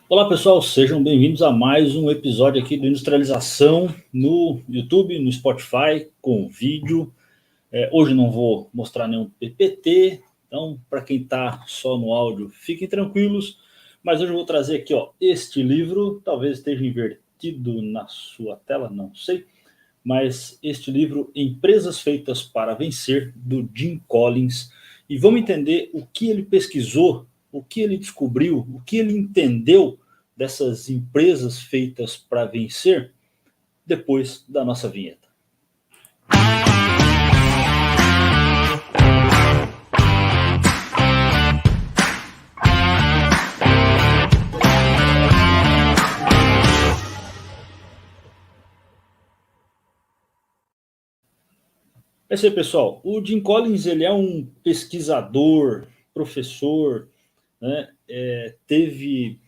Olá pessoal, sejam bem-vindos a mais um episódio aqui do Industrialização no YouTube, no Spotify, com vídeo. Hoje não vou mostrar nenhum PPT, então para quem está só no áudio, fiquem tranquilos. Mas hoje eu vou trazer aqui este livro, talvez esteja invertido na sua tela, não sei. Mas este livro, Empresas Feitas para Vencer, do Jim Collins. E vamos entender o que ele pesquisou, o que ele descobriu, o que ele entendeu dessas empresas feitas para vencer, depois da nossa vinheta. É isso aí, pessoal. O Jim Collins, ele é um pesquisador, professor, né? Teve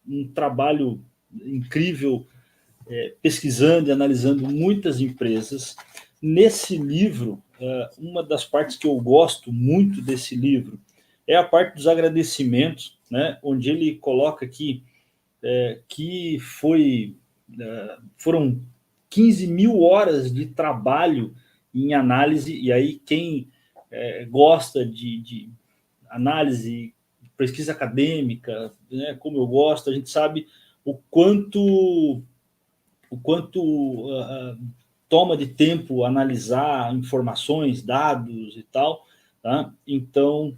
um trabalho incrível pesquisando e analisando muitas empresas. Nesse livro, uma das partes que eu gosto muito desse livro é a parte dos agradecimentos, né? Onde ele coloca aqui que foram 15 mil horas de trabalho em análise, e aí quem gosta de análise, pesquisa acadêmica, né, como eu gosto, a gente sabe o quanto toma de tempo analisar informações, dados e tal, tá? Então,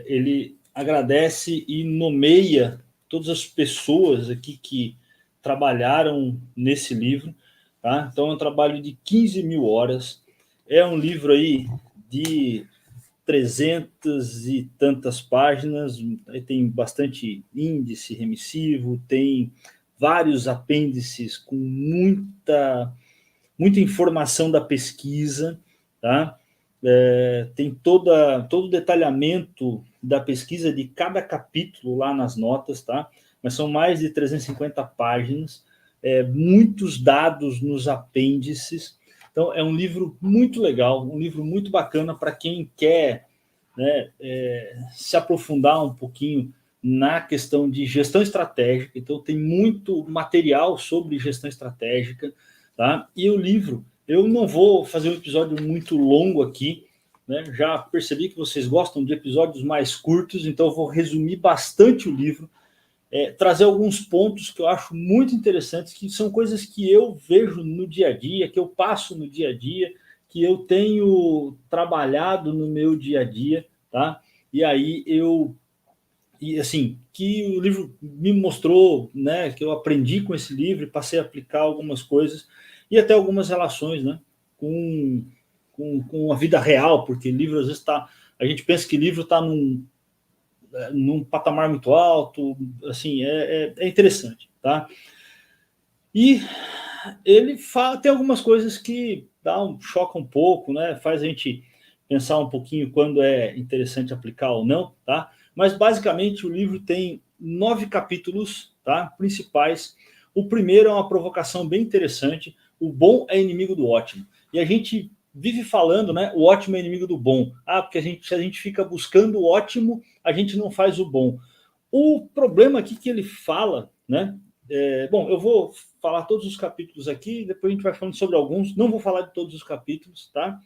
ele agradece e nomeia todas as pessoas aqui que trabalharam nesse livro, tá? Então, é um trabalho de 15 mil horas, é um livro aí de 300 e tantas páginas, tem bastante índice remissivo, tem vários apêndices com muita informação da pesquisa, tá? Tem todo o detalhamento da pesquisa de cada capítulo lá nas notas, tá? Mas são mais de 350 páginas, muitos dados nos apêndices. Então, é um livro muito legal, um livro muito bacana para quem quer, né, se aprofundar um pouquinho na questão de gestão estratégica. Então, tem muito material sobre gestão estratégica, tá? E o livro, eu não vou fazer um episódio muito longo aqui, né? Já percebi que vocês gostam de episódios mais curtos, então eu vou resumir bastante o livro, trazer alguns pontos que eu acho muito interessantes, que são coisas que eu vejo no dia a dia, que eu passo no dia a dia, que eu tenho trabalhado no meu dia a dia, tá? E aí assim, que o livro me mostrou, né, que eu aprendi com esse livro, passei a aplicar algumas coisas e até algumas relações, né, com a vida real, porque livro às vezes a gente pensa que livro está num patamar muito alto, assim, é interessante, tá? E ele tem algumas coisas que choca um pouco, né? Faz a gente pensar um pouquinho quando é interessante aplicar ou não, tá? Mas basicamente o livro tem 9 capítulos, tá? Principais. O primeiro é uma provocação bem interessante. O bom é inimigo do ótimo. E a gente vive falando, né? O ótimo é inimigo do bom. Porque se a gente fica buscando o ótimo, a gente não faz o bom. O problema aqui que ele fala, né? Bom, eu vou falar todos os capítulos aqui, depois a gente vai falando sobre alguns. Não vou falar de todos os capítulos, tá?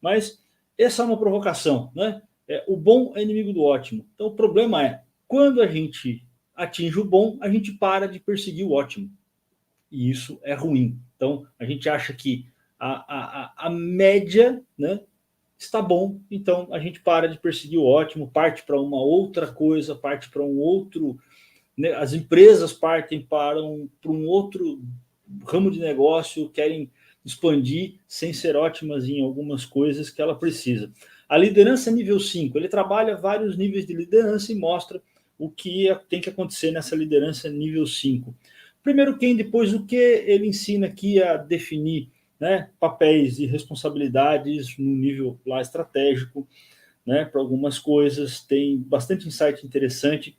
Mas essa é uma provocação, né? O bom é inimigo do ótimo. Então o problema é, quando a gente atinge o bom, a gente para de perseguir o ótimo. E isso é ruim. Então a gente acha que a média, né, está bom, então a gente para de perseguir o ótimo, parte para uma outra coisa, parte para um outro, né, as empresas partem para um outro ramo de negócio, querem expandir sem ser ótimas em algumas coisas que ela precisa. A liderança nível 5, ele trabalha vários níveis de liderança e mostra o que tem que acontecer nessa liderança nível 5. Primeiro quem, depois o que, ele ensina aqui a definir, né, papéis e responsabilidades no nível lá estratégico, né, para algumas coisas, tem bastante insight interessante.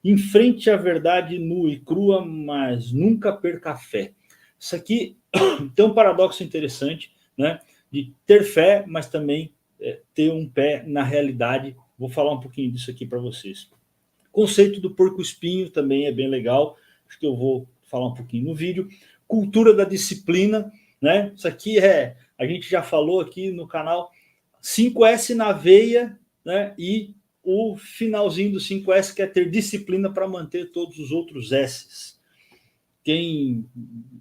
Enfrente a verdade nua e crua, mas nunca perca a fé. Isso aqui tem um paradoxo interessante, né? De ter fé, mas também ter um pé na realidade. Vou falar um pouquinho disso aqui para vocês. conceito do porco-espinho também é bem legal, acho que eu vou falar um pouquinho no vídeo. Cultura da disciplina, né? Isso aqui a gente já falou aqui no canal, 5S na veia, né? E o finalzinho do 5S, que é ter disciplina para manter todos os outros S's. Quem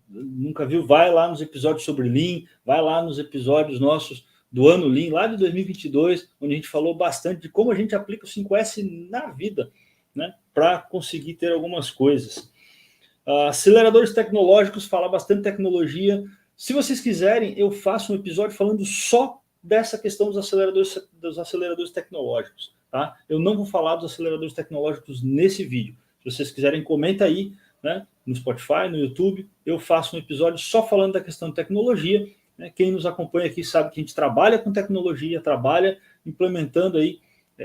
nunca viu, vai lá nos episódios sobre Lean, vai lá nos episódios nossos do ano Lean, lá de 2022, onde a gente falou bastante de como a gente aplica o 5S na vida, né? Para conseguir ter algumas coisas. Aceleradores tecnológicos, fala bastante tecnologia. Se vocês quiserem, eu faço um episódio falando só dessa questão dos aceleradores tecnológicos. Tá? Eu não vou falar dos aceleradores tecnológicos nesse vídeo. Se vocês quiserem, comenta aí, né, no Spotify, no YouTube. Eu faço um episódio só falando da questão de tecnologia. Né? Quem nos acompanha aqui sabe que a gente trabalha com tecnologia, trabalha implementando aí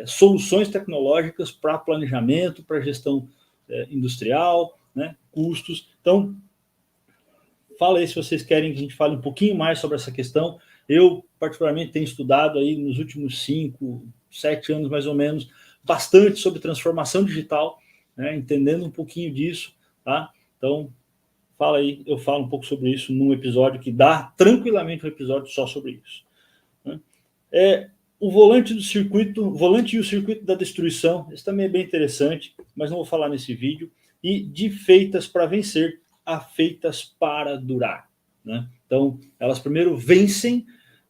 soluções tecnológicas para planejamento, para gestão industrial, né, custos. Então, fala aí se vocês querem que a gente fale um pouquinho mais sobre essa questão. Eu, particularmente, tenho estudado aí nos últimos 5, 7 anos, mais ou menos, bastante sobre transformação digital, né, entendendo um pouquinho disso, tá? Então, fala aí, eu falo um pouco sobre isso num episódio que dá tranquilamente um episódio só sobre isso. Né? O volante do circuito, o volante e o circuito da destruição, esse também é bem interessante, mas não vou falar nesse vídeo. E de feitas para vencer a feitas para durar. Né? Então, elas primeiro vencem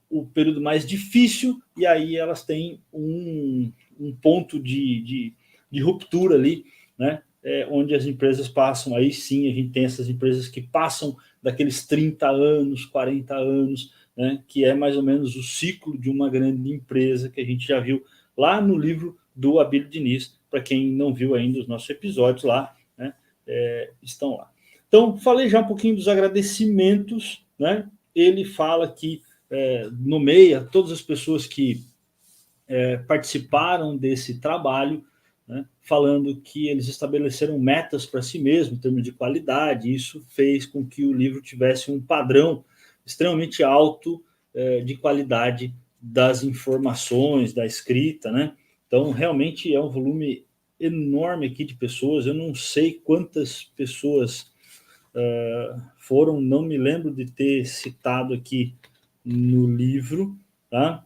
o período mais difícil e aí elas têm um ponto de ruptura ali, né? Onde as empresas passam, aí sim a gente tem essas empresas que passam daqueles 30 anos, 40 anos, né? Que é mais ou menos o ciclo de uma grande empresa que a gente já viu lá no livro do Abílio Diniz, para quem não viu ainda os nossos episódios lá, né? Estão lá. Então, falei já um pouquinho dos agradecimentos, né? Ele fala que nomeia todas as pessoas que participaram desse trabalho, né, falando que eles estabeleceram metas para si mesmos em termos de qualidade. Isso fez com que o livro tivesse um padrão extremamente alto de qualidade das informações, da escrita, né? Então, realmente é um volume enorme aqui de pessoas. Eu não sei quantas pessoas foram, não me lembro de ter citado aqui no livro, tá?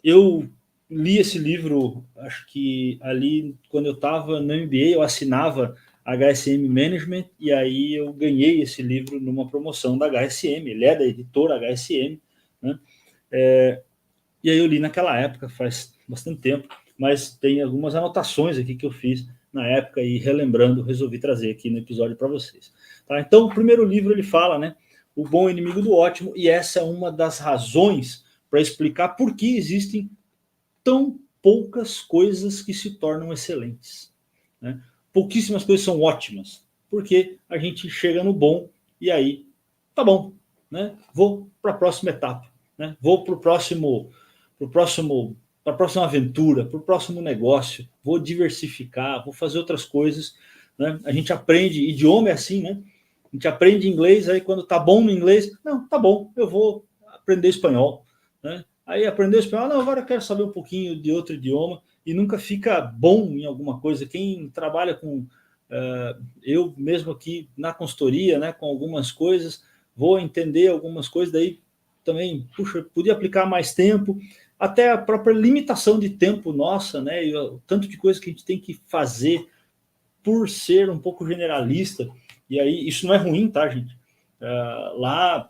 Eu li esse livro, acho que ali, quando eu estava no MBA, eu assinava HSM Management, e aí eu ganhei esse livro numa promoção da HSM, ele é da editora HSM, né? E aí eu li naquela época, faz bastante tempo, mas tem algumas anotações aqui que eu fiz na época e relembrando, resolvi trazer aqui no episódio para vocês. Tá? Então, o primeiro livro ele fala, né, o bom inimigo do ótimo, e essa é uma das razões para explicar por que existem tão poucas coisas que se tornam excelentes. Né? Pouquíssimas coisas são ótimas, porque a gente chega no bom e aí, tá bom, né? Vou para a próxima etapa, né? Vou para a próxima aventura, para o próximo negócio, vou diversificar, vou fazer outras coisas. Né? A gente aprende, idioma é assim, né? A gente aprende inglês, aí quando tá bom no inglês, não, tá bom, eu vou aprender espanhol. Né? Aí aprender espanhol, não, agora eu quero saber um pouquinho de outro idioma, e nunca fica bom em alguma coisa. Quem trabalha com, eu mesmo aqui na consultoria, né, com algumas coisas, vou entender algumas coisas, daí também, puxa, podia aplicar mais tempo, até a própria limitação de tempo nossa, né, e o tanto de coisa que a gente tem que fazer por ser um pouco generalista. E aí, isso não é ruim, tá, gente? Lá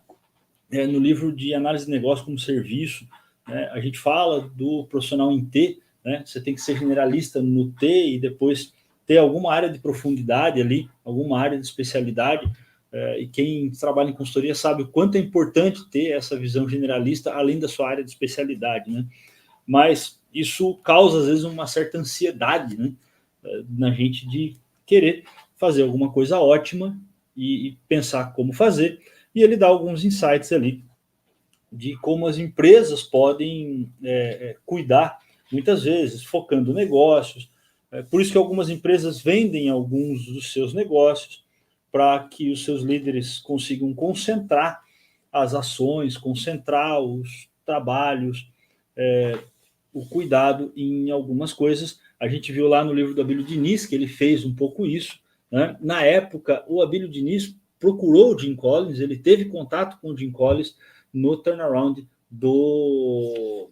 no livro de análise de negócio como serviço, né, a gente fala do profissional em T, né? Você tem que ser generalista no T e depois ter alguma área de profundidade ali, alguma área de especialidade. E quem trabalha em consultoria sabe o quanto é importante ter essa visão generalista além da sua área de especialidade, né? Mas isso causa às vezes uma certa ansiedade, né, na gente de querer fazer alguma coisa ótima e pensar como fazer. E ele dá alguns insights ali de como as empresas podem cuidar, muitas vezes, focando negócios. Por isso que algumas empresas vendem alguns dos seus negócios para que os seus líderes consigam concentrar as ações, concentrar os trabalhos, o cuidado em algumas coisas. A gente viu lá no livro do Abílio Diniz que ele fez um pouco isso, né? Na época, o Abílio Diniz procurou o Jim Collins, ele teve contato com o Jim Collins no turnaround do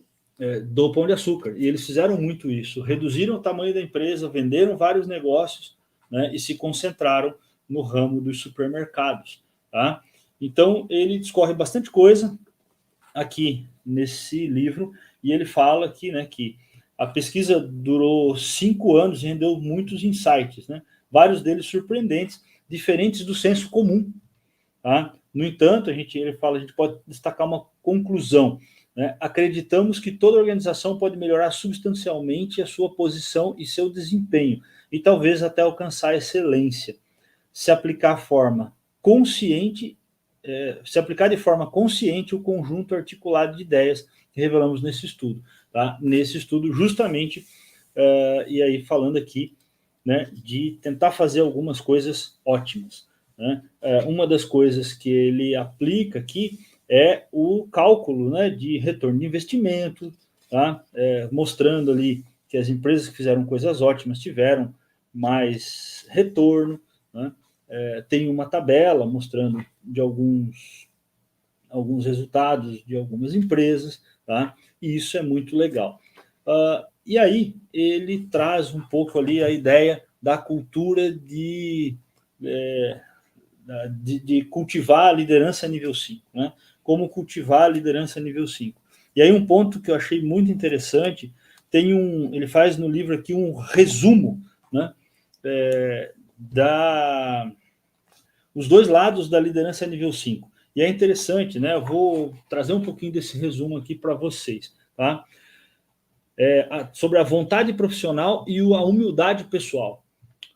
Pão de Açúcar, e eles fizeram muito isso, reduziram o tamanho da empresa, venderam vários negócios, né, e se concentraram no ramo dos supermercados, tá? Então, ele discorre bastante coisa aqui nesse livro, e ele fala aqui, né, que a pesquisa durou 5 anos e rendeu muitos insights, né? Vários deles surpreendentes, diferentes do senso comum, tá? No entanto, ele fala, a gente pode destacar uma conclusão, né? Acreditamos que toda organização pode melhorar substancialmente a sua posição e seu desempenho, e talvez até alcançar a excelência, se aplicar se aplicar de forma consciente o conjunto articulado de ideias que revelamos nesse estudo, tá? Nesse estudo, justamente, e aí falando aqui, né, de tentar fazer algumas coisas ótimas, né? Uma das coisas que ele aplica aqui é o cálculo, né, de retorno de investimento, tá? Mostrando ali que as empresas que fizeram coisas ótimas tiveram mais retorno, né? Tem uma tabela mostrando de alguns resultados de algumas empresas, tá? E isso é muito legal. E aí ele traz um pouco ali a ideia da cultura de cultivar a liderança nível 5, né? Como cultivar a liderança nível 5. E aí um ponto que eu achei muito interessante, ele faz no livro aqui um resumo, né, os dois lados da liderança nível 5. E é interessante, né? Eu vou trazer um pouquinho desse resumo aqui para vocês, tá? Sobre a vontade profissional e a humildade pessoal.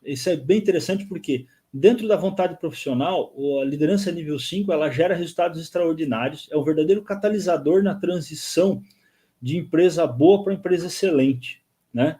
Isso é bem interessante porque dentro da vontade profissional, a liderança nível 5, ela gera resultados extraordinários, é um verdadeiro catalisador na transição de empresa boa para empresa excelente, né?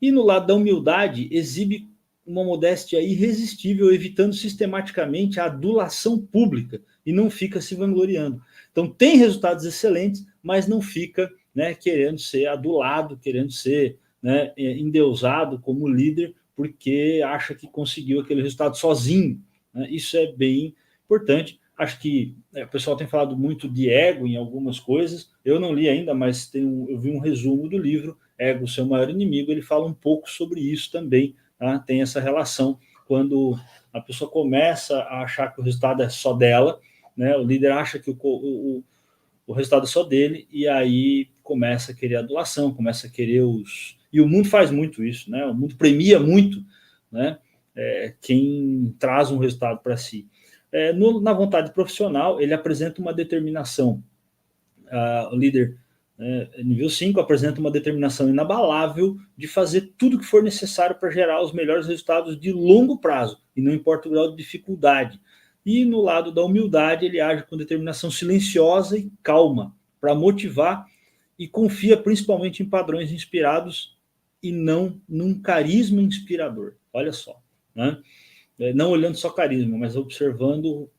E no lado da humildade, exibe uma modéstia irresistível, evitando sistematicamente a adulação pública e não fica se vangloriando. Então tem resultados excelentes, mas não fica, né, querendo ser adulado, querendo ser, né, endeusado como líder, porque acha que conseguiu aquele resultado sozinho, né? Isso é bem importante. Acho que o pessoal tem falado muito de ego em algumas coisas. Eu não li ainda, mas eu vi um resumo do livro Ego, Seu Maior Inimigo. Ele fala um pouco sobre isso também, tá? Tem essa relação quando a pessoa começa a achar que o resultado é só dela, né? O líder acha que o resultado é só dele, e aí começa a querer adulação, começa a querer E o mundo faz muito isso, né? O mundo premia muito, né, quem traz um resultado para si. Na vontade profissional, ele apresenta uma determinação. O líder nível 5 apresenta uma determinação inabalável de fazer tudo o que for necessário para gerar os melhores resultados de longo prazo, e não importa o grau de dificuldade. E no lado da humildade, ele age com determinação silenciosa e calma para motivar, e confia principalmente em padrões inspirados e não num carisma inspirador. Olha só, né? Não olhando só carisma, mas observando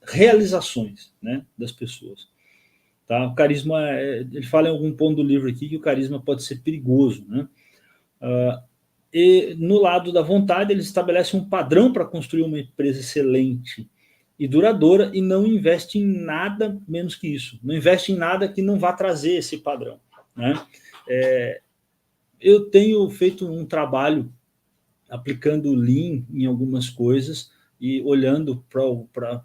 realizações, né, das pessoas. Tá? O carisma, ele fala em algum ponto do livro aqui que o carisma pode ser perigoso, né? E no lado da vontade, ele estabelece um padrão para construir uma empresa excelente e duradoura, e não investe em nada menos que isso. Não investe em nada que não vá trazer esse padrão, né? Eu tenho feito um trabalho aplicando o Lean em algumas coisas e olhando para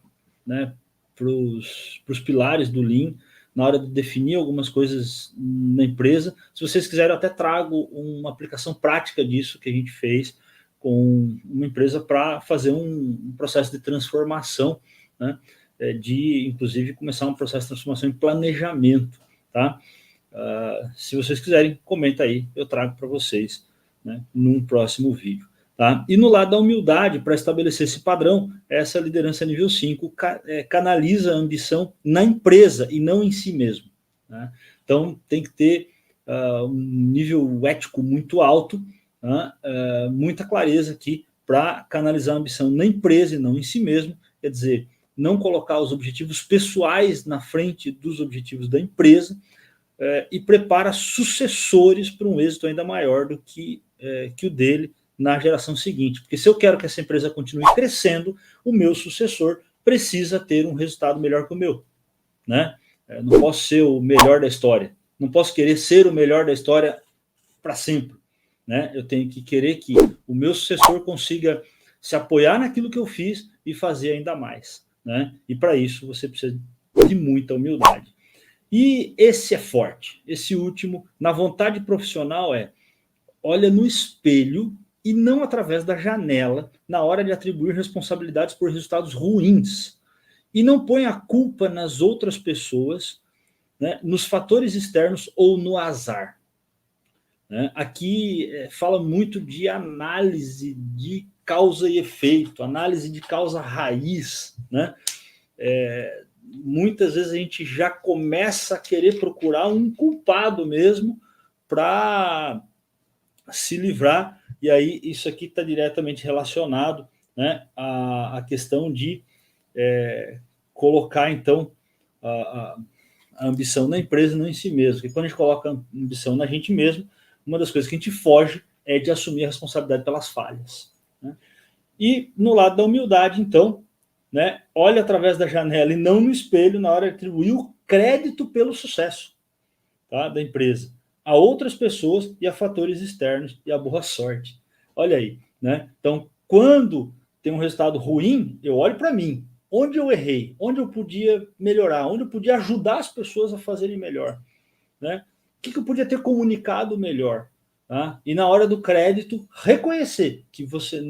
os pilares do Lean na hora de definir algumas coisas na empresa. Se vocês quiserem, eu até trago uma aplicação prática disso que a gente fez com uma empresa para fazer um processo de transformação, né, de, inclusive, começar um processo de transformação em planejamento, tá? Se vocês quiserem, comenta aí, eu trago para vocês, né, num próximo vídeo. Tá? E no lado da humildade, para estabelecer esse padrão, essa liderança nível 5 canaliza a ambição na empresa e não em si mesmo, né? Então tem que ter um nível ético muito alto, né? Muita clareza aqui para canalizar a ambição na empresa e não em si mesmo, quer dizer, não colocar os objetivos pessoais na frente dos objetivos da empresa, e prepara sucessores para um êxito ainda maior do que o dele na geração seguinte. Porque se eu quero que essa empresa continue crescendo, o meu sucessor precisa ter um resultado melhor que o meu, né? Não posso ser o melhor da história, não posso querer ser o melhor da história para sempre, né? Eu tenho que querer que o meu sucessor consiga se apoiar naquilo que eu fiz e fazer ainda mais, né? E para isso você precisa de muita humildade. E esse é forte, esse último, na vontade profissional, olha no espelho e não através da janela na hora de atribuir responsabilidades por resultados ruins. E não põe a culpa nas outras pessoas, né, nos fatores externos ou no azar. Né? Aqui fala muito de análise de causa e efeito, análise de causa raiz, né? Muitas vezes a gente já começa a querer procurar um culpado mesmo para se livrar, e aí isso aqui está diretamente relacionado, né, à questão de colocar, então, a ambição na empresa, não em si mesmo. Porque quando a gente coloca a ambição na gente mesmo, uma das coisas que a gente foge é de assumir a responsabilidade pelas falhas, né? E no lado da humildade, então, né, olha através da janela e não no espelho na hora de atribuir o crédito pelo sucesso, tá, da empresa a outras pessoas e a fatores externos e a boa sorte. Olha aí, né? Então, quando tem um resultado ruim, eu olho para mim, onde eu errei, onde eu podia melhorar, onde eu podia ajudar as pessoas a fazerem melhor, né? O que eu podia ter comunicado melhor, tá? E na hora do crédito, reconhecer que você,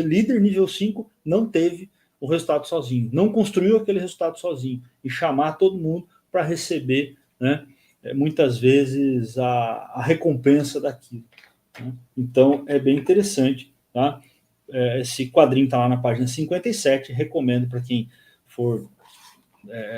líder nível 5, não teve o resultado sozinho, não construiu aquele resultado sozinho, e chamar todo mundo para receber, né, muitas vezes a recompensa daquilo, né? Então é bem interessante, tá? Esse quadrinho está lá na página 57, recomendo para quem for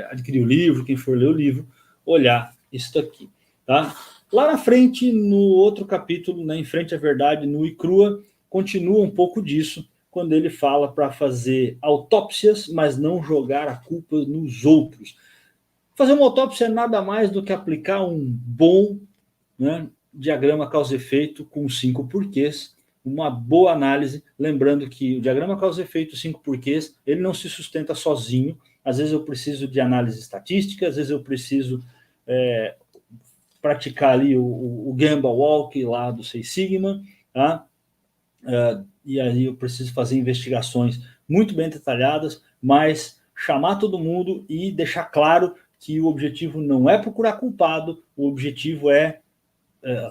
adquirir o livro, quem for ler o livro, olhar isso daqui, tá? Lá na frente, no outro capítulo, né, Em Frente à Verdade, nua e crua, continua um pouco disso, quando ele fala para fazer autópsias, mas não jogar a culpa nos outros. Fazer uma autópsia é nada mais do que aplicar um bom, né, diagrama causa-efeito com 5 porquês, uma boa análise, lembrando que o diagrama causa-efeito 5 porquês, ele não se sustenta sozinho. Às vezes eu preciso de análise estatística, às vezes eu preciso praticar ali o Gemba Walk lá do Six Sigma, tá? E aí eu preciso fazer investigações muito bem detalhadas, mas chamar todo mundo e deixar claro que o objetivo não é procurar culpado, o objetivo é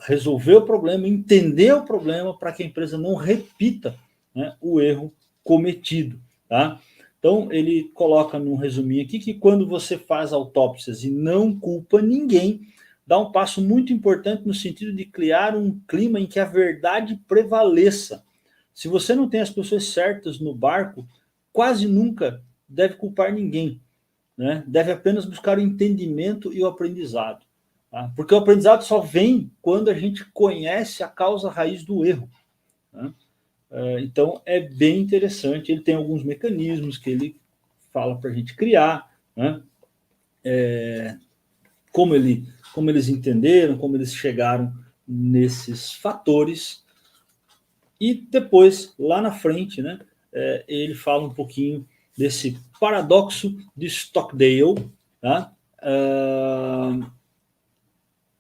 resolver o problema, entender o problema para que a empresa não repita, né, o erro cometido, tá? Então ele coloca num resuminho aqui que quando você faz autópsias e não culpa ninguém, dá um passo muito importante no sentido de criar um clima em que a verdade prevaleça. Se você não tem as pessoas certas no barco, quase nunca deve culpar ninguém, né? Deve apenas buscar o entendimento e o aprendizado, tá? Porque o aprendizado só vem quando a gente conhece a causa raiz do erro, né? Então é bem interessante. Ele tem alguns mecanismos que ele fala para a gente criar, né? Como eles entenderam, como eles chegaram nesses fatores. E depois, lá na frente, né, ele fala um pouquinho desse paradoxo de Stockdale, tá?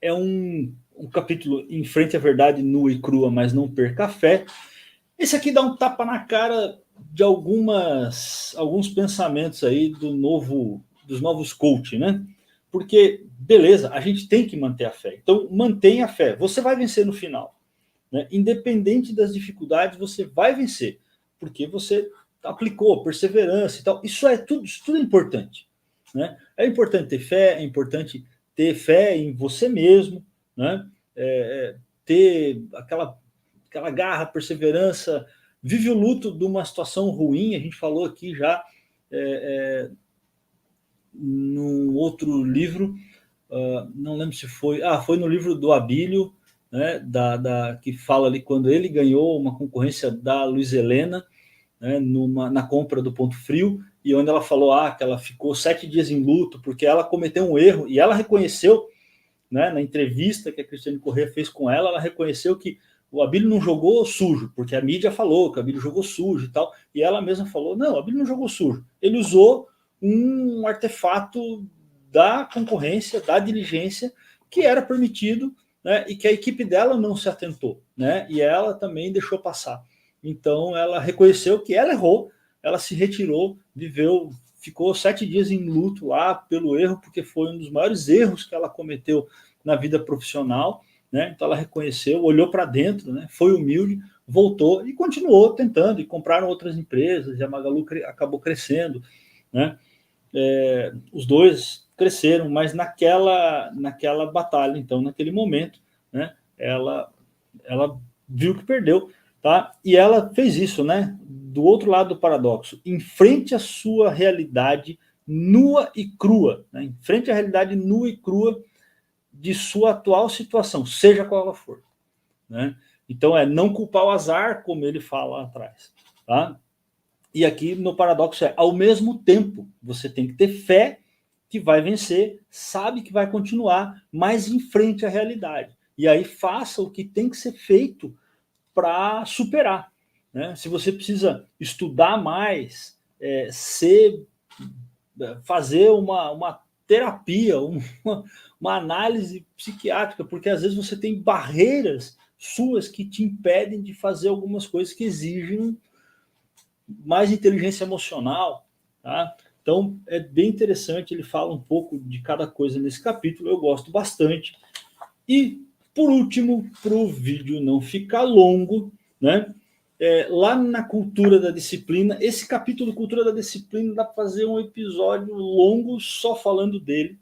É um capítulo Em Frente à Verdade, nua e crua, mas não perca a fé. Esse aqui dá um tapa na cara de alguns pensamentos aí dos novos coach, né? Porque, beleza, a gente tem que manter a fé. Então, mantenha a fé. Você vai vencer no final, né? Independente das dificuldades, você vai vencer. Porque você aplicou perseverança e tal. Isso tudo é importante, né? É importante ter fé, é importante ter fé em você mesmo, né? Ter aquela garra, perseverança. Vive o luto de uma situação ruim, a gente falou aqui já num outro livro, não lembro se foi no livro do Abílio, né, que fala ali quando ele ganhou uma concorrência da Luiz Helena, né, na compra do Ponto Frio, e onde ela falou que ela ficou 7 dias em luto porque ela cometeu um erro e ela reconheceu né, na entrevista que a Cristiane Corrêa fez com ela reconheceu que o Abílio não jogou sujo, porque a mídia falou que o Abílio jogou sujo e tal, e ela mesma falou, não, o Abílio não jogou sujo, ele usou um artefato da concorrência, da diligência, que era permitido, né, e que a equipe dela não se atentou, né, e ela também deixou passar. Então ela reconheceu que ela errou, ela se retirou, ficou 7 dias em luto lá pelo erro, porque foi um dos maiores erros que ela cometeu na vida profissional, né? Então ela reconheceu, olhou para dentro, né? Foi humilde, voltou e continuou tentando, e compraram outras empresas, e a Magalu acabou crescendo, né? Os dois cresceram, mas naquela batalha, então, naquele momento, né? Ela viu que perdeu, tá? E ela fez isso, né? Do outro lado do paradoxo, enfrente a sua realidade nua e crua, né? Enfrente a realidade nua e crua de sua atual situação, seja qual ela for, né? Então não culpar o azar, como ele fala lá atrás, tá? E aqui no paradoxo ao mesmo tempo, você tem que ter fé que vai vencer, sabe que vai continuar, mas enfrente a realidade. E aí faça o que tem que ser feito para superar, né? Se você precisa estudar mais, fazer uma terapia, uma análise psiquiátrica, porque às vezes você tem barreiras suas que te impedem de fazer algumas coisas que exigem mais inteligência emocional, tá? Então é bem interessante, ele fala um pouco de cada coisa nesse capítulo, eu gosto bastante. E por último, para o vídeo não ficar longo, né? Lá na Cultura da Disciplina, esse capítulo Cultura da Disciplina dá para fazer um episódio longo só falando dele,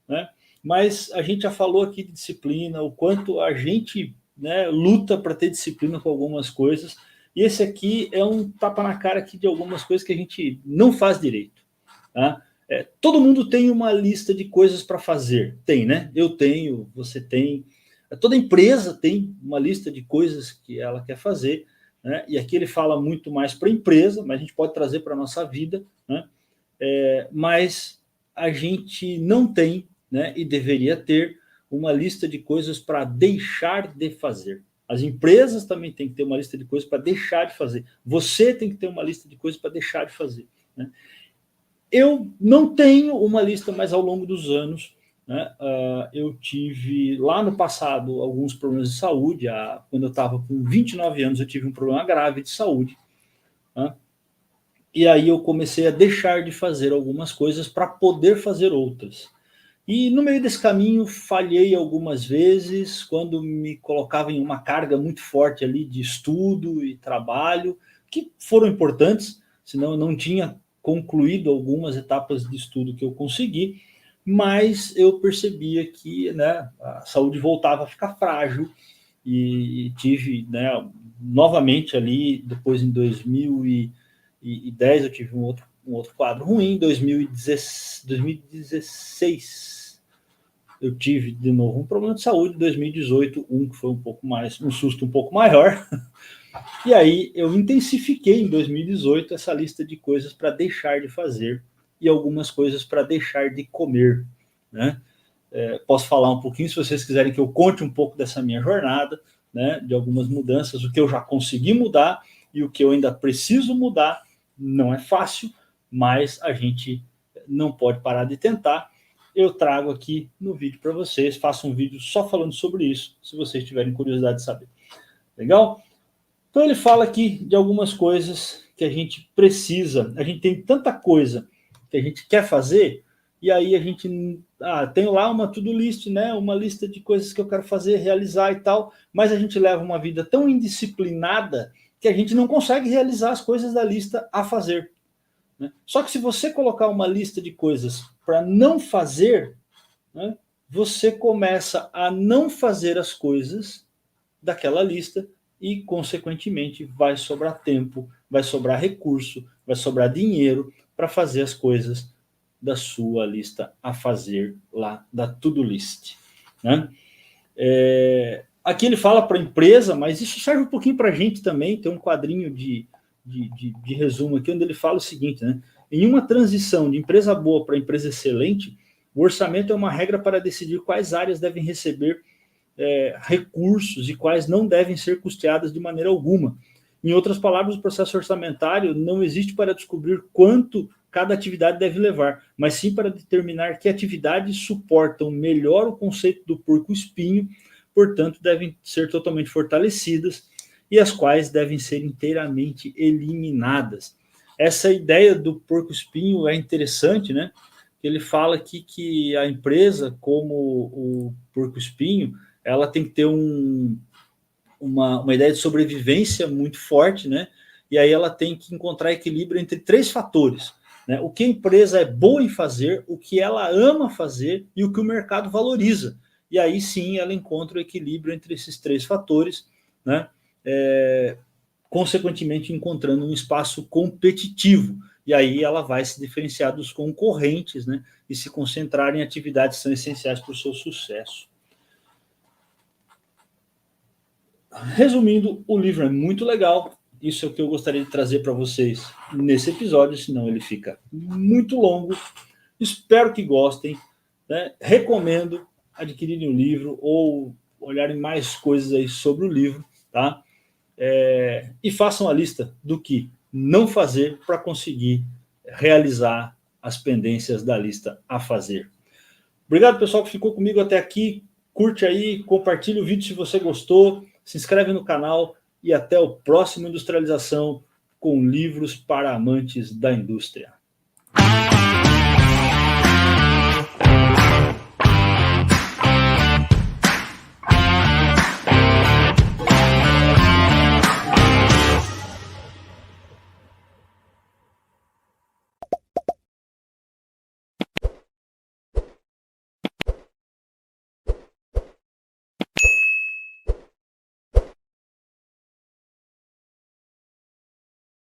né? Mas a gente já falou aqui de disciplina, o quanto a gente, né, luta para ter disciplina com algumas coisas, e esse aqui é um tapa na cara aqui de algumas coisas que a gente não faz direito, tá? Todo mundo tem uma lista de coisas para fazer, tem, né? Eu tenho, você tem, toda empresa tem uma lista de coisas que ela quer fazer, né? E aqui ele fala muito mais para a empresa, mas a gente pode trazer para a nossa vida, né? Mas a gente não tem, né, e deveria ter uma lista de coisas para deixar de fazer. As empresas também têm que ter uma lista de coisas para deixar de fazer. Você tem que ter uma lista de coisas para deixar de fazer, né? Eu não tenho uma lista, mas ao longo dos anos, né, eu tive lá no passado alguns problemas de saúde. Quando eu estava com 29 anos, eu tive um problema grave de saúde, né? E aí eu comecei a deixar de fazer algumas coisas para poder fazer outras. E no meio desse caminho falhei algumas vezes, quando me colocava em uma carga muito forte ali de estudo e trabalho, que foram importantes, senão eu não tinha concluído algumas etapas de estudo que eu consegui, mas eu percebia que, né, a saúde voltava a ficar frágil, e tive, né, novamente ali, depois em 2010 eu tive um outro quadro ruim, em 2016 eu tive de novo um problema de saúde, em 2018 que foi um susto um pouco maior, e aí eu intensifiquei em 2018 essa lista de coisas para deixar de fazer e algumas coisas para deixar de comer, né? Posso falar um pouquinho, se vocês quiserem que eu conte um pouco dessa minha jornada, né, de algumas mudanças, o que eu já consegui mudar e o que eu ainda preciso mudar. Não é fácil, mas a gente não pode parar de tentar. Eu trago aqui no vídeo para vocês, faço um vídeo só falando sobre isso, se vocês tiverem curiosidade de saber. Legal? Então ele fala aqui de algumas coisas que a gente precisa, a gente tem tanta coisa que a gente quer fazer, e aí a gente tem lá uma to-do list, né? Uma lista de coisas que eu quero fazer, realizar e tal, mas a gente leva uma vida tão indisciplinada que a gente não consegue realizar as coisas da lista a fazer, né? Só que se você colocar uma lista de coisas para não fazer, né, você começa a não fazer as coisas daquela lista e, consequentemente, vai sobrar tempo, vai sobrar recurso, vai sobrar dinheiro para fazer as coisas da sua lista a fazer lá da to-do list, né? Aqui ele fala para a empresa, mas isso serve um pouquinho para a gente também. Tem um quadrinho de resumo aqui, onde ele fala o seguinte, né? Em uma transição de empresa boa para empresa excelente, O orçamento é uma regra para decidir quais áreas devem receber recursos e quais não devem ser custeadas de maneira alguma. Em outras palavras, o processo orçamentário não existe para descobrir quanto cada atividade deve levar, mas sim para determinar que atividades suportam melhor o conceito do porco-espinho, portanto, devem ser totalmente fortalecidas, e as quais devem ser inteiramente eliminadas. Essa ideia do porco-espinho é interessante, né? Ele fala aqui que a empresa, como o porco-espinho, ela tem que ter uma ideia de sobrevivência muito forte, né? E aí ela tem que encontrar equilíbrio entre 3 fatores, né? O que a empresa é boa em fazer, o que ela ama fazer e o que o mercado valoriza. E aí sim ela encontra o equilíbrio entre esses 3 fatores, né? Consequentemente encontrando um espaço competitivo. E aí ela vai se diferenciar dos concorrentes, né? E se concentrar em atividades que são essenciais para o seu sucesso. Resumindo, o livro é muito legal. Isso é o que eu gostaria de trazer para vocês nesse episódio, senão ele fica muito longo. Espero que gostem, né? Recomendo adquirirem o livro ou olharem mais coisas aí sobre o livro, tá? E façam a lista do que não fazer para conseguir realizar as pendências da lista a fazer. Obrigado, pessoal, que ficou comigo até aqui. Curte aí, compartilhe o vídeo se você gostou, se inscreve no canal e até o próximo Industrialização com livros para amantes da indústria.